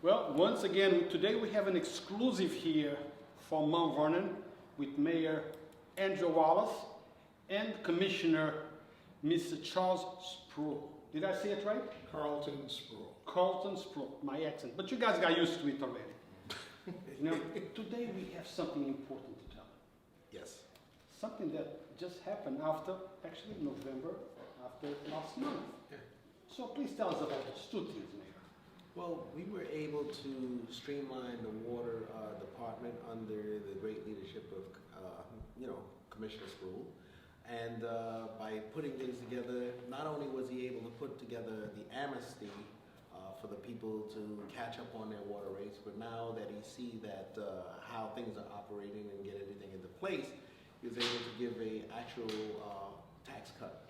Well, once again, today we have an exclusive here from Mount Vernon with Mayor André Wallace and Commissioner Mr. Charles Spruill. Did I say it right? Carlton Spruill. Carlton Spruill, my accent. But you guys got used to it already. You know, today we have something important to tell. Yes. Something that just happened after, actually November, after last month. Yeah. So please tell us about those two things, Mayor. Well, we were able to streamline the water department under the great leadership of, Commissioner Spruill. And by putting things together, not only was he able to put together the amnesty for the people to catch up on their water rates, but now that he see that how things are operating and get everything into place, he was able to give a actual tax cut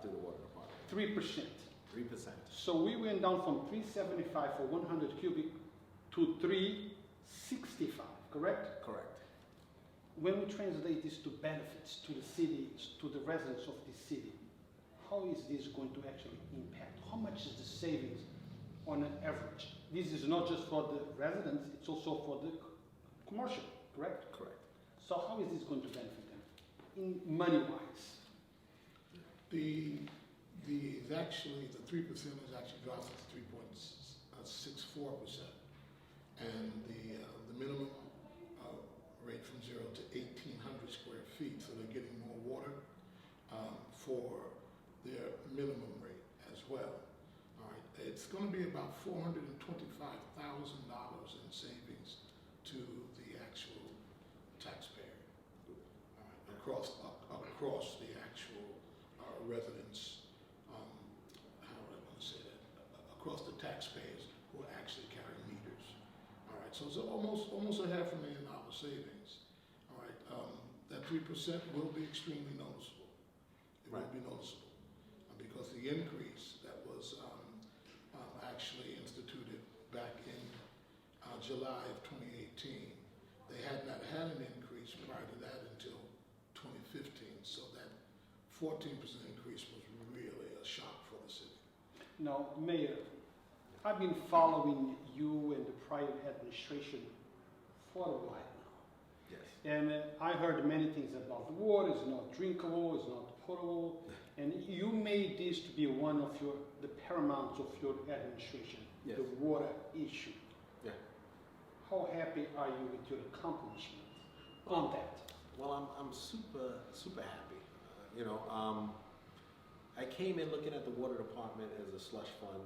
through the water department. 3%. 3%. So we went down from 375 for 100 cubic to 365, correct? Correct. When we translate this to benefits to the city, to the residents of the city, how is this going to actually impact? How much is the savings on an average? This is not just for the residents, it's also for the commercial, correct? Correct. So how is this going to benefit them in money-wise? The 3% is actually dropped to 3.64%, and the minimum rate from 0 to 1,800 square feet, so they're getting more water for their minimum rate as well. All right, it's going to be about $425,000 in savings to the actual taxpayer. All right, across the actual residents. How do I want to say that? Across the taxpayers who are actually carrying meters. All right, so it's almost $500,000 savings. All right, that 3% will be extremely noticeable. It will be noticeable because the increase that was actually instituted back in July of 2018, they had not had an increase prior to that until 2015. So that 14% increase was really a shock for the city. Now, Mayor, I've been following you and the prior administration for a while now. Yes. And I heard many things about the water, it's not drinkable, it's not potable, and you made this to be one of the paramount of your administration, Yes. the water issue. Yeah. How happy are you with your accomplishment on that? Well, I'm super happy. I came in looking at the water department as a slush fund,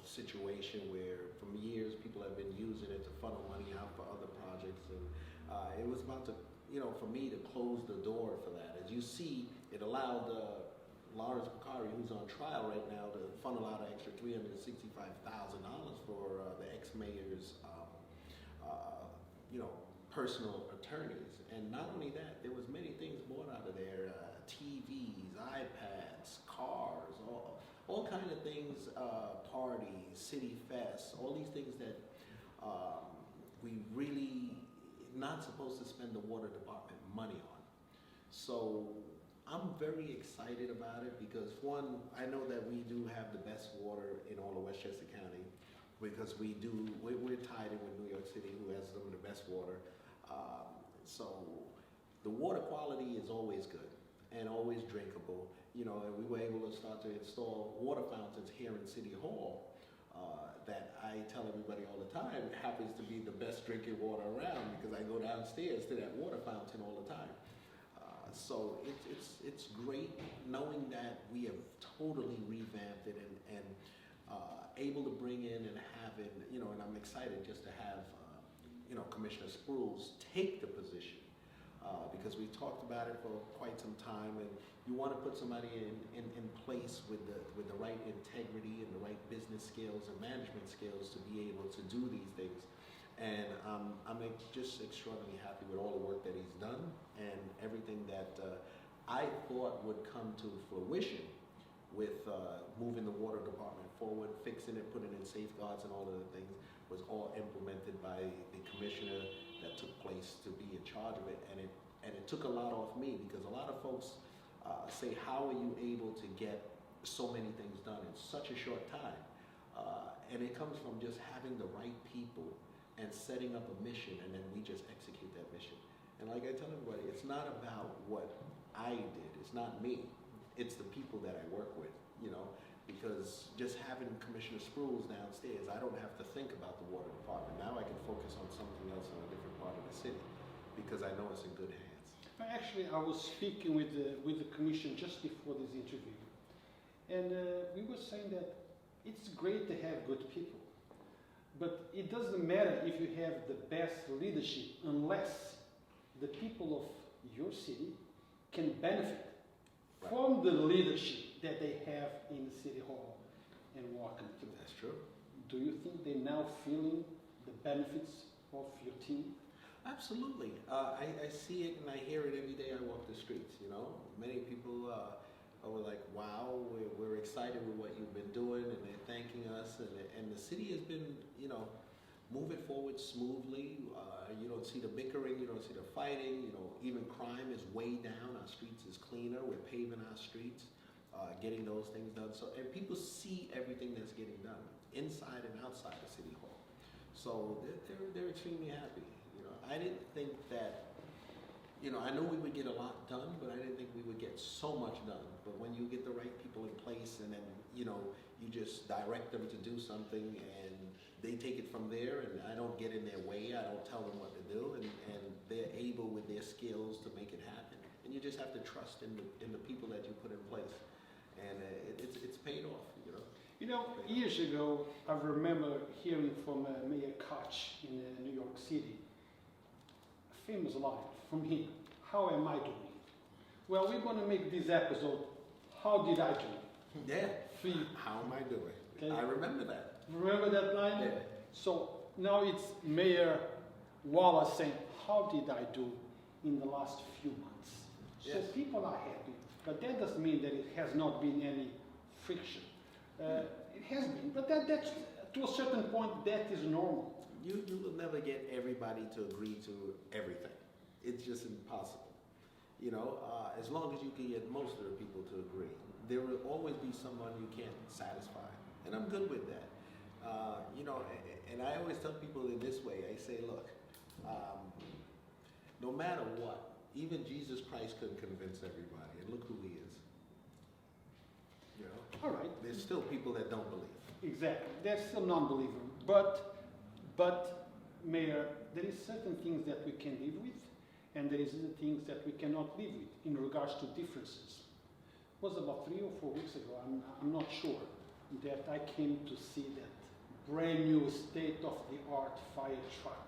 situation where from years people have been using it to funnel money out for other projects, and it was about to, for me to close the door for that. As you see, it allowed Lawrence Bakari, who's on trial right now, to funnel out an extra $365,000 for the ex-mayor's, personal attorneys. And not only that, there was many things bought out of there, TVs, iPads, cars, all kind of things, parties, city fests, all these things that we really not supposed to spend the water department money on. So I'm very excited about it because one, I know that we do have the best water in all of Westchester County because we're tied in with New York City, who has some of the best water. So the water quality is always good and always drinkable, and we were able to start to install water fountains here in City Hall that I tell everybody all the time happens to be the best drinking water around because I go downstairs to that water fountain all the time. So it's great knowing that we have totally revamped it and able to bring in and have it, and I'm excited just to have Commissioner Spruill take the position because we talked about it for quite some time, and you want to put somebody in place with the right integrity and the right business skills and management skills to be able to do these things. And I'm just extraordinarily happy with all the work that he's done and everything that I thought would come to fruition with moving the water department forward, fixing it, putting in safeguards and all of the things was all implemented by the commissioner that took place to be in charge of it. And it took a lot off me because a lot of folks say, how are you able to get so many things done in such a short time? And it comes from just having the right people and setting up a mission, and then we just execute that mission. And like I tell everybody, it's not about what I did. It's not me. It's the people that I work with, because just having Commissioner Spruill downstairs, I don't have to think about the water department. Now I can focus on something else in a different part of the city because I know it's in good hands. Actually, I was speaking with the commission just before this interview, and we were saying that it's great to have good people, but it doesn't matter if you have the best leadership unless the people of your city can benefit from the leadership that they have in the City Hall and walking through. That's true. Do you think they're now feeling the benefits of your team? Absolutely. I see it and I hear it every day I walk the streets, Many people are like, wow, we're excited with what you've been doing, and they're thanking us. And the city has been, moving forward smoothly. You don't see the bickering, you don't see the fighting, even crime is way down. Our streets is cleaner. We're paving our streets, getting those things done. So, and people see everything that's getting done inside and outside the City Hall. So they're extremely happy. I didn't think that, I knew we would get a lot done, but I didn't think we would get so much done. But when you get the right people in place and then, you just direct them to do something and they take it from there, and I don't get in their way, I don't tell them what to do, and they're able with their skills to make it happen. And you just have to trust in the people that you put in place. And it's paid off, Years ago, I remember hearing from Mayor Koch in New York City, a famous line from him, "How am I doing?" Well, we're going to make this episode, "How did I do?" Yeah. For you. How am I doing? Okay. I remember that. Remember that line? Yeah. So now it's Mayor Wallace saying, "How did I do in the last few months?" So Yes. people are happy, but that doesn't mean that it has not been any friction. It has been, but that's to a certain point that is normal. You will never get everybody to agree to everything. It's just impossible. As long as you can get most of the people to agree, there will always be someone you can't satisfy, and I'm good with that. And I always tell people in this way. I say, look, no matter what, even Jesus Christ couldn't convince everybody, and look who he is. All right. There's still people that don't believe. Exactly. There's still non-believer. But Mayor, there is certain things that we can live with, and there is the things that we cannot live with in regards to differences. It was about 3 or 4 weeks ago, I'm not sure, that I came to see that brand new state-of-the-art fire truck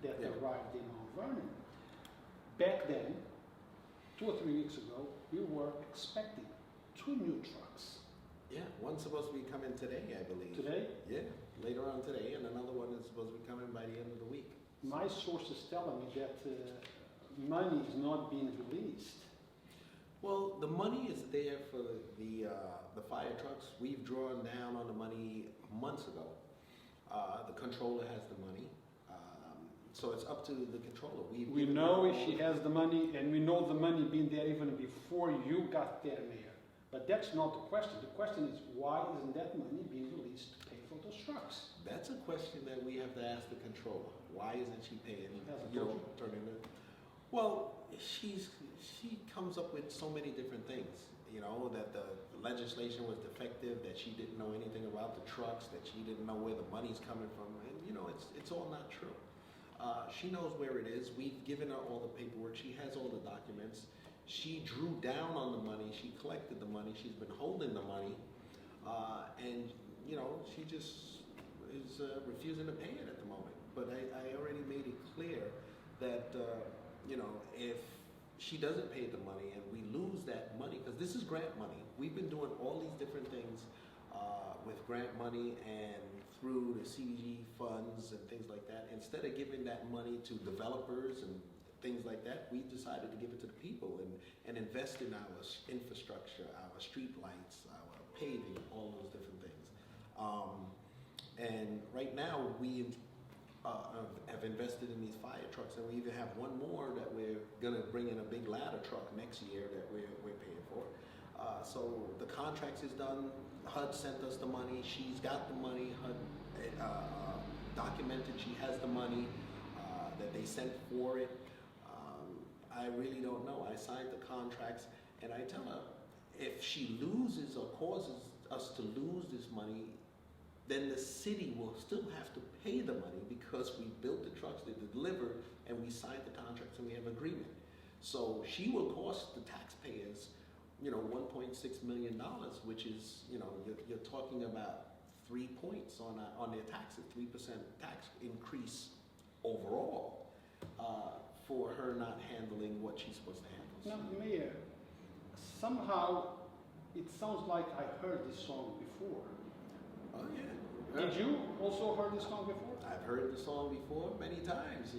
that arrived in Mount Vernon. Back then, 2 or 3 weeks ago, we were expecting 2 new trucks. Yeah, one's supposed to be coming today, I believe. Today? Yeah, later on today, and another one is supposed to be coming by the end of the week. My sources telling me that money is not being released. Well, the money is there for the fire trucks. We've drawn down on the money months ago. The controller has the money, so it's up to the controller. We know if she has the money, and we know the money being there even before you got there, Mayor. But that's not the question. The question is, why isn't that money being released to pay for those trucks? That's a question that we have to ask the controller. Why isn't she paying? Turning it. Well, she comes up with so many different things. That the legislation was defective, that she didn't know anything about the trucks, that she didn't know where the money's coming from, and it's all not true. She knows where it is. We've given her all the paperwork. She has all the documents. She drew down on the money. She collected the money. She's been holding the money, and she just is refusing to pay it at the moment. But I already made it clear that if she doesn't pay the money and we lose that money, because this is grant money. We've been doing all these different things with grant money and through the CDG funds and things like that. Instead of giving that money to developers and things like that, we decided to give it to the people and invest in our infrastructure, our street lights, our paving, all those different things. And right now we have invested in these fire trucks, and we even have one more that we're gonna bring in, a big ladder truck next year that we're paying for. So the contracts is done. HUD sent us the money. She's got the money. HUD documented she has the money, that they sent for it. I really don't know. I signed the contracts, and I tell her, if she loses or causes us to lose this money, then the city will still have to pay the money because we built the trucks to deliver and we signed the contracts and we have agreement. So she will cost the taxpayers, $1.6 million, which is, you're talking about 3 points on their taxes, 3% tax increase overall for her not handling what she's supposed to handle. Now, Mayor, somehow it sounds like I heard this song before. Oh yeah. Did you also heard this song before? I've heard the song before many times,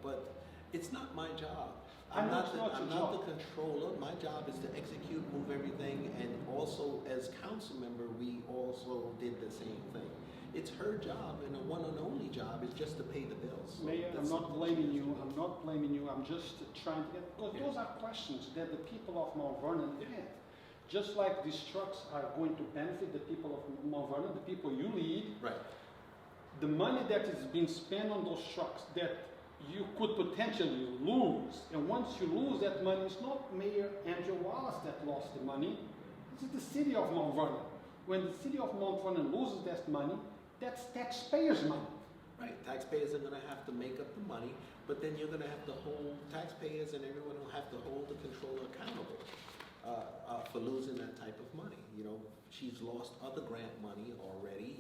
but it's not my job. I'm I'm not not the controller. My job is to execute, move everything, and also as council member, we also did the same thing. It's her job, and the one and only job is just to pay the bills. So Mayor, I'm that's not something blaming she you. has to I'm do. not blaming you. I'm just trying to get, because Yeah. those are questions that the people of Mount Vernon have. Just like these trucks are going to benefit the people of Mount Vernon, the people you lead, Right. the money that is being spent on those trucks that you could potentially lose, and once you lose that money, it's not Mayor André Wallace that lost the money, it's the city of Mount Vernon. When the city of Mount Vernon loses that money, that's taxpayers' money. Right. Taxpayers are going to have to make up the money, but then you're going to have to hold taxpayers and everyone will have to hold the controller accountable for losing that type of money. She's lost other grant money already.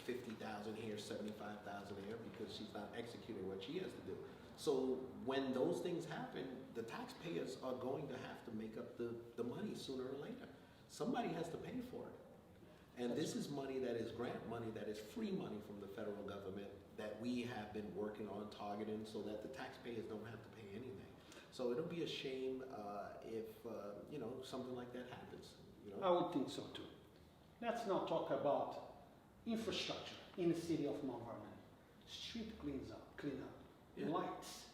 50,000 here, 75,000 there, because she's not executing what she has to do. So when those things happen, the taxpayers are going to have to make up the money sooner or later. Somebody has to pay for it. And this is money that is grant money, that is free money from the federal government that we have been working on targeting so that the taxpayers don't have to pay anything. So it'll be a shame if something like that happens. I would think so too. Let's now talk about infrastructure in the city of Mount Vernon. Street cleanup, Yeah. lights,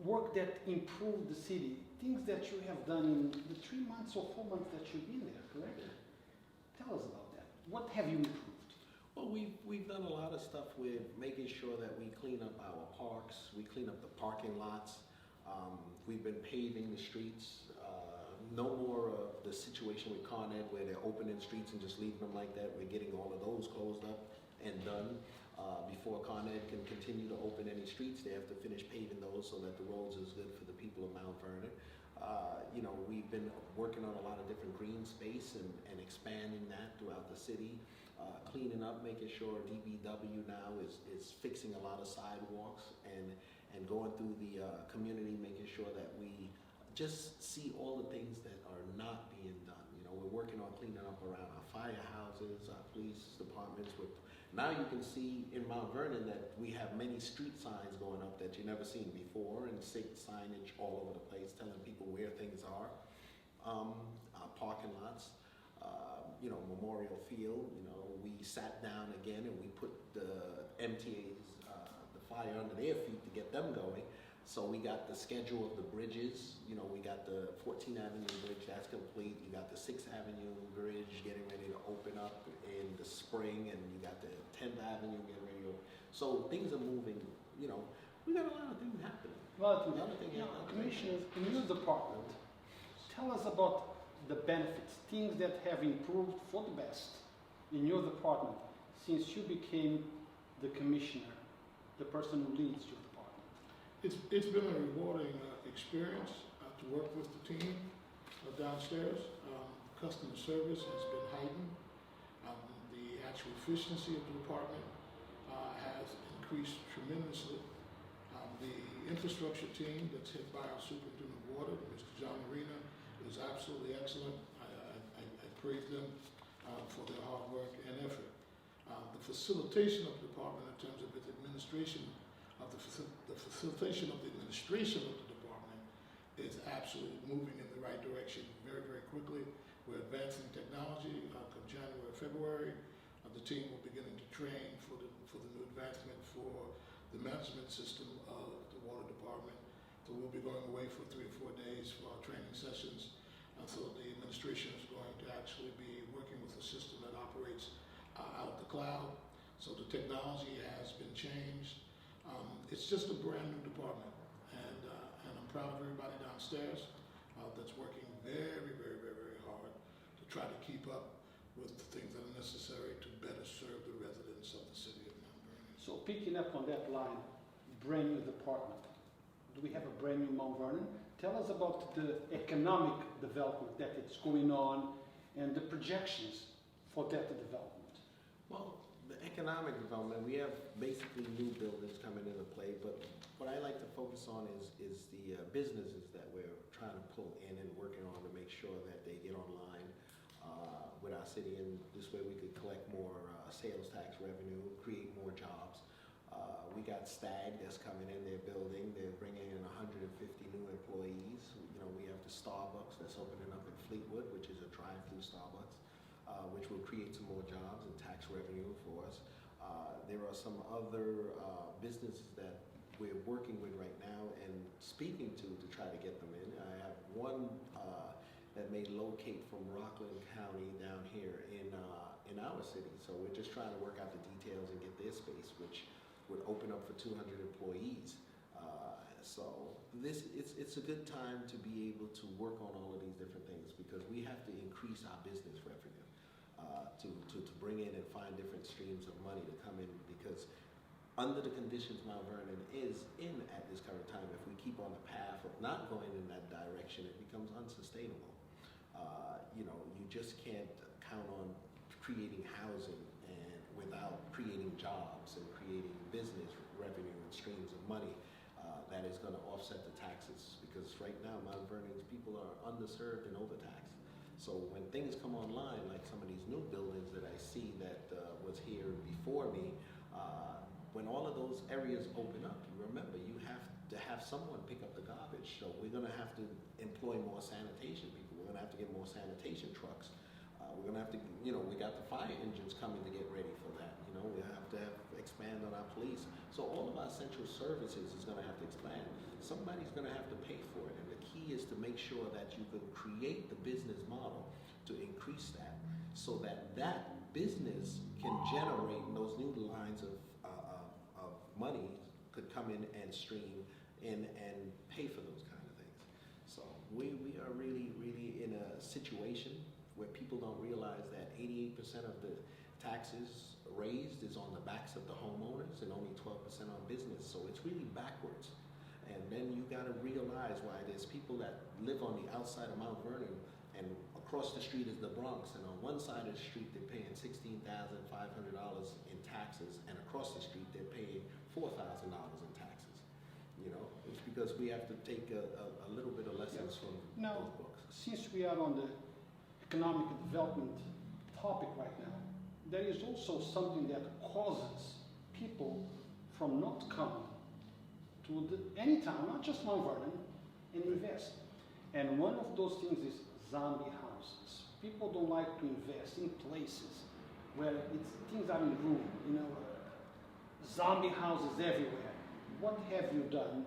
work that improved the city, things that you have done in the 3 months or 4 months that you've been there, correct? Yeah. Tell us about that. What have you improved? Well, we've done a lot of stuff with making sure that we clean up our parks, we clean up the parking lots. We've been paving the streets. No more of the situation with Con Ed where they're opening streets and just leaving them like that. We're getting all of those closed up and done. Before Con Ed can continue to open any streets, they have to finish paving those so that the roads is good for the people of Mount Vernon. We've been working on a lot of different green space and expanding that throughout the city. Cleaning up, making sure DPW now is fixing a lot of sidewalks and going through the community, making sure that we just see all the things that are not being done. We're working on cleaning up around our firehouses, our police departments. Now you can see in Mount Vernon that we have many street signs going up that you never seen before, and signage all over the place telling people where things are. Our parking lots, Memorial Field, we sat down again and we put the MTAs, the fire under their feet to get them going. So we got the schedule of the bridges. We got the 14th Avenue Bridge, that's complete. You got the 6th Avenue Bridge getting ready to open up in the spring, and you got the 10th Avenue getting ready to open. So things are moving, we got a lot of things happening. Commissioners, in your department, tell us about the benefits, things that have improved for the best in your department since you became the commissioner, the person who leads your department. It's been a rewarding experience to work with the team downstairs. Customer service has been heightened. The actual efficiency of the department has increased tremendously. The infrastructure team that's headed by our Superintendent of Water, Mr. John Marina, is absolutely excellent. I praise them for their hard work and effort. The facilitation of the department in terms of its administration, the facilitation of the administration of the department is absolutely moving in the right direction very, very quickly. We're advancing technology. Come January, February, the team will begin to train for the new advancement for the management system of the water department. So we'll be going away for 3 or 4 days for our training sessions. So the administration is going to actually be working with a system that operates out of the cloud. So the technology has been changed. It's just a brand new department, and I'm proud of everybody downstairs that's working very, very, very, very hard to try to keep up with the things that are necessary to better serve the residents of the city of Mount Vernon. So picking up on that line, brand new department. Do we have a brand new Mount Vernon? Tell us about the economic development that is going on and the projections for that development. Well, the economic development, we have basically new buildings coming into play, but what I like to focus on is the businesses that we're trying to pull in and working on to make sure that they get online with our city, and this way we could collect more sales tax revenue, create more jobs. We got Stag that's coming in their building. They're bringing in 150 new employees. You know, we have the Starbucks that's opening up in Fleetwood, which is a drive-through Starbucks, which will create some more jobs and tax revenue for us. There are some other businesses that we're working with right now and speaking to try to get them in. I have one that may locate from Rockland County down here in our city. So we're just trying to work out the details and get their space, which would open up for 200 employees. So it's a good time to be able to work on all of these different things, because we have to increase our business revenue to bring in and find different streams of money to come in, because under the conditions Mount Vernon is in at this current time, if we keep on the path of not going in that direction, it becomes unsustainable. You know, you just can't count on creating housing and without creating jobs and creating business revenue and streams of money that is going to offset the taxes, because right now Mount Vernon's people are underserved and overtaxed. So when things come online, like some of these new buildings that I see that was here before me, when all of those areas open up, you remember you have to have someone pick up the garbage. So we're going to have to employ more sanitation people. We're going to have to get more sanitation trucks. We're going to have to, you know, we got the fire engines coming to get ready for that. You know, we have to expand on our police. So all of our central services is going to have to expand. Somebody's going to have to pay for it. And the key is to make sure that you can create the business model to increase that, so that that business can generate those new lines of money could come in and stream in and pay for those kind of things. So we are really, really in a situation where people don't realize that 88% of the taxes raised is on the backs of the homeowners and only 12% on business. So it's really backwards. And then you got to realize why there's people that live on the outside of Mount Vernon, and across the street is the Bronx, and on one side of the street they're paying $16,500 in taxes, and across the street they're paying $4,000 in taxes. You know, it's because we have to take a little bit of lessons from those books. Since we are on the economic development topic right now, there is also something that causes people from not coming to any town, not just Mount Vernon, and invest. And one of those things is zombie houses. People don't like to invest in places where things are in ruin, you know, zombie houses everywhere. What have you done,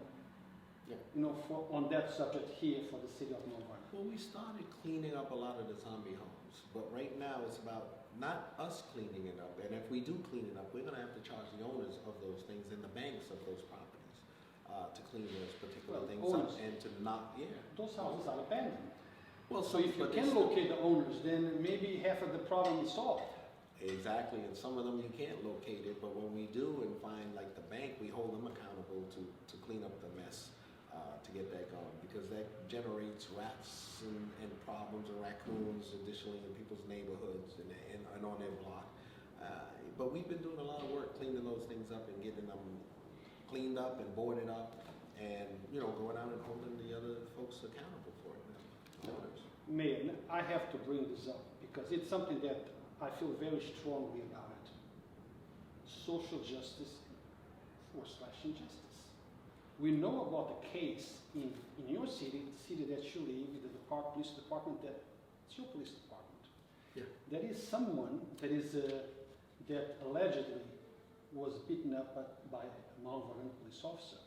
you know, on that subject here for the city of Mount Vernon? Well, we started cleaning up a lot of the zombie homes, but right now it's about not us cleaning it up. And if we do clean it up, we're going to have to charge the owners of those things and the banks of those properties to clean those particular things up and to not, Those houses are abandoned. Well, So if you can locate the owners, then maybe half of the problem is solved. Exactly, and some of them you can't locate it, but when we do and find like the bank, we hold them accountable to clean up the mess, to get that going, because that generates rats and problems and raccoons additionally in people's neighborhoods and on their block. But we've been doing a lot of work cleaning those things up and getting them cleaned up and boarded up, and you know, going out and holding the other folks accountable for it. Mayor, I have to bring this up because it's something that I feel very strongly about it. Social justice for injustice. We know about the case in your city, the city that you live, the police department, it's your police department. Yeah. There is someone that allegedly was beaten up by a Mount Vernon police officer.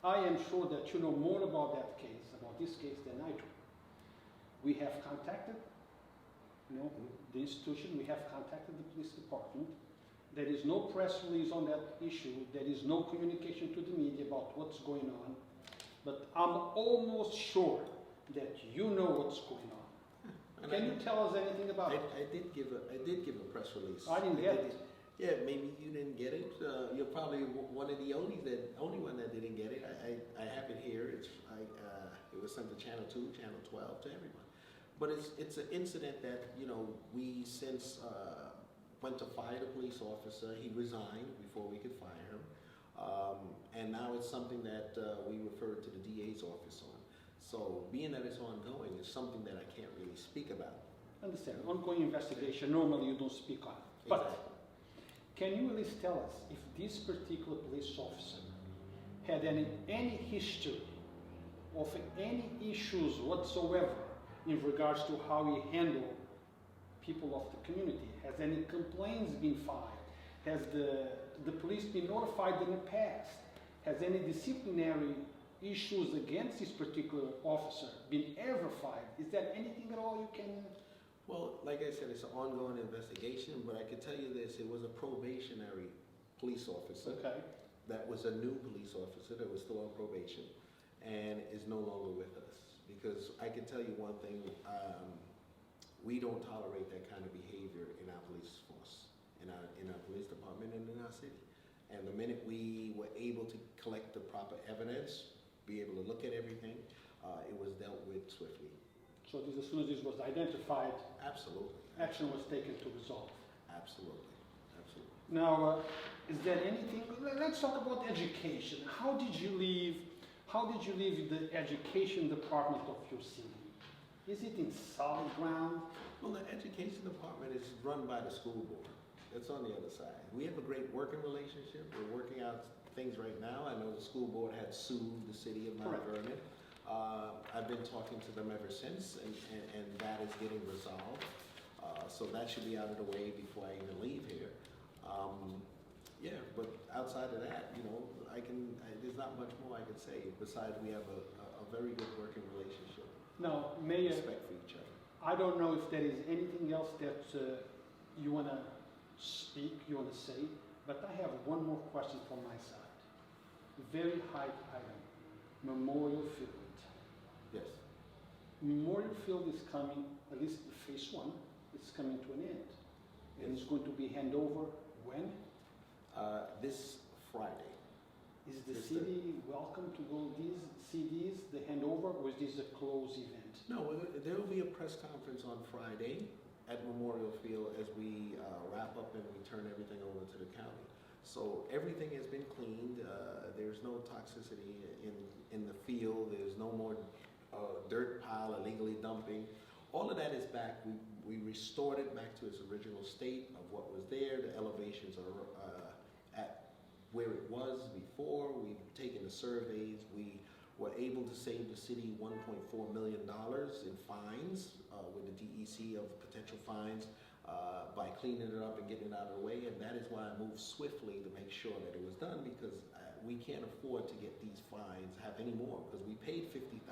I am sure that you know more about this case than I do. We have contacted, the institution. We have contacted the police department. There is no press release on that issue. There is no communication to the media about what's going on. But I'm almost sure that you know what's going on. And Can you tell us anything about it? I did give a press release. I didn't get it. Yeah, maybe you didn't get it. You're probably one of the only one that didn't get it. I have it here. It was sent to Channel 2, Channel 12, to everyone. But it's an incident that we since went to fire the police officer. He resigned before we could fire him, and now it's something that we referred to the DA's office on. So being that it's ongoing, it's something that I can't really speak about. Understand, ongoing investigation, normally you don't speak on it. But Exactly. can you at least tell us if this particular police officer had any history of any issues whatsoever in regards to how he handled people of the community? Has any complaints been filed? Has the police been notified in the past? Has any disciplinary issues against this particular officer been ever filed? Is there anything at all you can? Well, like I said, it's an ongoing investigation, but I can tell you this, it was a probationary police officer. Okay. That was a new police officer that was still on probation and is no longer with us. Because I can tell you one thing, we don't tolerate that kind of behavior in our police force, in our police department and in our city. And the minute we were able to collect the proper evidence, be able to look at everything, it was dealt with swiftly. So this, as soon as this was identified, Absolutely. action was taken to resolve. Absolutely. Absolutely. Now, is there anything? Let's talk about education. How did you leave the education department of your city? Is it in solid ground? Well, the education department is run by the school board. It's on the other side. We have a great working relationship. We're working out things right now. I know the school board had sued the city of Mount Vernon. I've been talking to them ever since, and that is getting resolved. So that should be out of the way before I even leave here. Yeah, but outside of that, there's not much more I could say. Besides, we have a very good working relationship. Now, Mayor, Respect for each other. I don't know if there is anything else that you want to speak, you want to say, but I have one more question from my side. Very high item, Memorial Field. Yes. Memorial Field is coming, at least phase 1, it's coming to an end. And it's going to be handed over when? This Friday. Is the It's city welcome to go these CDs, the handover, or is this a closed event? No, there will be a press conference on Friday at Memorial Field as we wrap up and we turn everything over to the county. So everything has been cleaned. There's no toxicity in the field. There's no more dirt pile illegally dumping. All of that is back. We restored it back to its original state of what was there. The elevations are at where it was before. We've taken the surveys. We were able to save the city $1.4 million in fines with the DEC of potential fines by cleaning it up and getting it out of the way. And that is why I moved swiftly to make sure that it was done, because we can't afford to get these fines, have any more, because we paid $50,000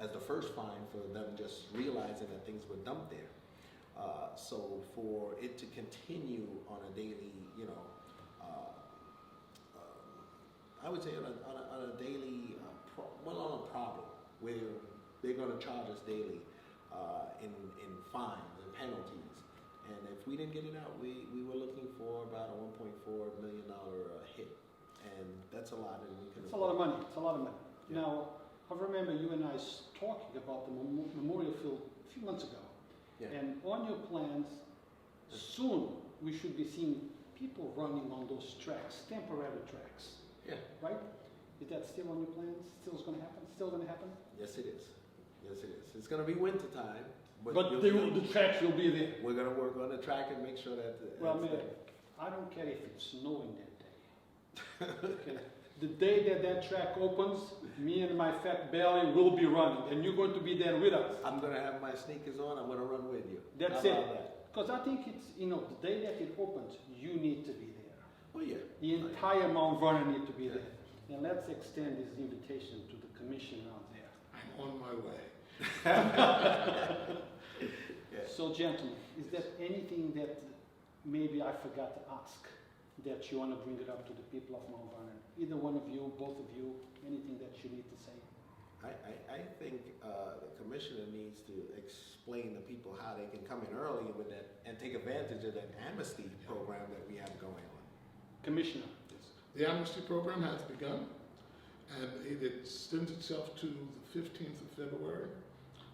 as the first fine for them just realizing that things were dumped there. So for it to continue on a daily, I would say on a daily, on a problem where they're going to charge us daily in fines and penalties. And if we didn't get it out, we were looking for about a $1.4 million hit. And that's a lot. And we can It's a lot of money. It's a lot of money. Yeah. Now, I remember you and I talking about the Memorial Field a few months ago. Yeah. And on your plans, soon we should be seeing people running on those tracks, temporary tracks, Yeah. right? Is that still on your plans? Still going to happen? Still going to happen? Yes, it is. Yes, it is. It's going to be winter time. But the tracks will be there. We're going to work on the track and make sure that. Well, Mayor, I don't care if it's snowing that day. Okay. The day that track opens, me and my fat belly will be running, and you're going to be there with us. I'm going to have my sneakers on. I'm going to run with you. That's How it. about that? Because I think it's, the day that it opens, you need to be there. Oh, yeah. The entire Mount Vernon need to be there. And let's extend this invitation to the commission out there. I'm on my way. Yeah. So, gentlemen, is there anything that maybe I forgot to ask that you want to bring it up to the people of Mount Vernon. Either one of you, both of you, anything that you need to say. I think the commissioner needs to explain to people how they can come in early with that and take advantage of that amnesty program that we have going on. Commissioner. The amnesty program has begun, and it extends itself to the 15th of February.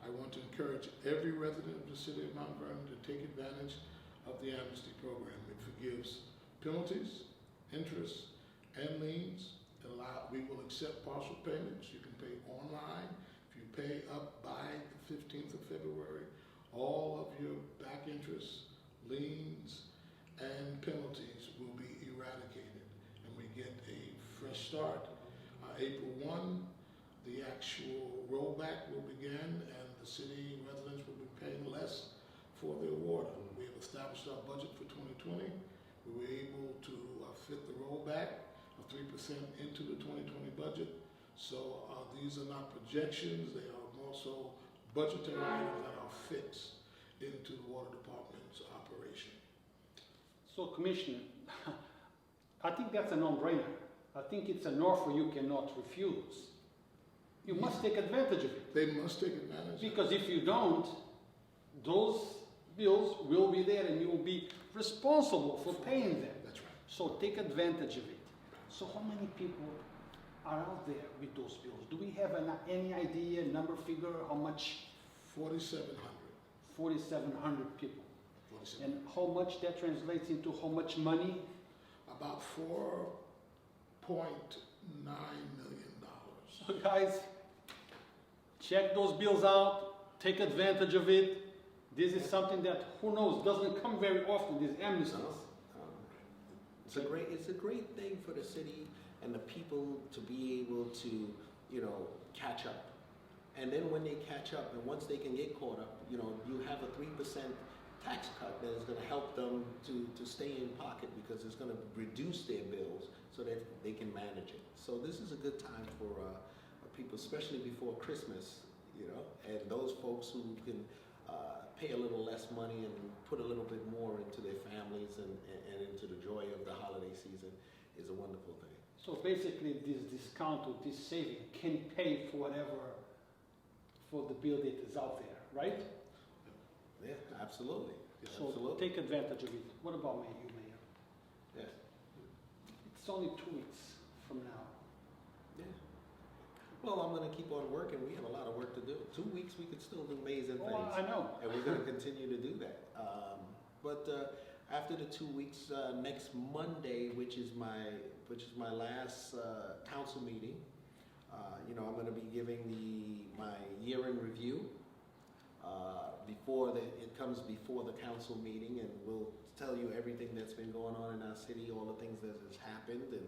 I want to encourage every resident of the city of Mount Vernon to take advantage of the amnesty program. It forgives penalties, interest, and liens. We will accept partial payments. You can pay online. If you pay up by the 15th of February, all of your back interest, liens, and penalties will be eradicated, and we get a fresh start. April 1, the actual rollback will begin, and the city residents will be paying less for their water. We have established our budget for 2020. We were able to fit the rollback of 3% into the 2020 budget. So these are not projections, they are also budgetary items that are fixed into the water department's operation. So, Commissioner, I think that's a no-brainer. I think it's an offer you cannot refuse. You must take advantage of it. They must take advantage Because if you don't, those bills will be there and you will be responsible for paying them. That's right. So take advantage of it. So how many people are out there with those bills? Do we have any idea, number, figure, how much? 4,700. 4,700 people. 4,700. And how much that translates into how much money? About $4.9 million. So guys, check those bills out, take advantage of it. This is something that, who knows, doesn't come very often, these amnesties. It's a great thing for the city and the people to be able to, catch up. And then when they catch up, and once they can get caught up, you have a 3% tax cut that is going to help them to stay in pocket, because it's going to reduce their bills so that they can manage it. So this is a good time for people, especially before Christmas, and those folks who can pay a little less money and put a little bit more into their families and into the joy of the holiday season is a wonderful thing. So basically this discount or this saving can pay for the bill that is out there, right? Yeah, absolutely. So Absolutely. take advantage of it. What about you, Mayor? Yeah. It's only 2 weeks from now. Yeah. Well, I'm going to keep on working. We have a lot of work to do. 2 weeks, we could still do amazing things. Oh, I know. And we're going to continue to do that. But after the 2 weeks, next Monday, which is my last council meeting, I'm going to be giving my year-end review it comes before the council meeting, and we'll tell you everything that's been going on in our city, all the things that has happened, and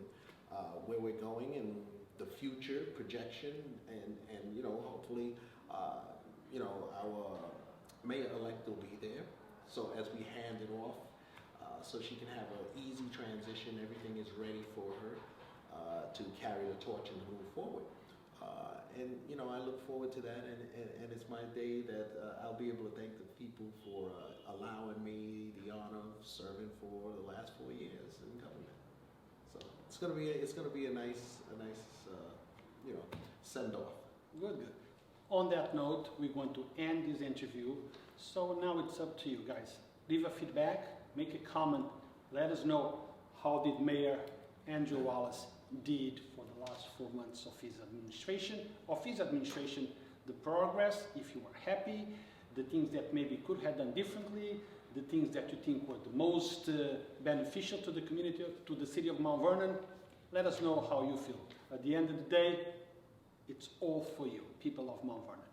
where we're going, and the future projection, and hopefully, our mayor-elect will be there. So as we hand it off, so she can have an easy transition, everything is ready for her to carry the torch and move forward. And I look forward to that, and it's my day that I'll be able to thank the people for allowing me the honor of serving for the last 4 years in government. So it's gonna be a nice send off. Good. On that note, we're going to end this interview. So now it's up to you guys. Leave a feedback, make a comment, let us know how did Mayor André Wallace did for the last 4 months of his administration, the progress, if you were happy, the things that maybe could have done differently, the things that you think were the most beneficial to the community, to the city of Mount Vernon. Let us know how you feel. At the end of the day, it's all for you, people of Mount Vernon.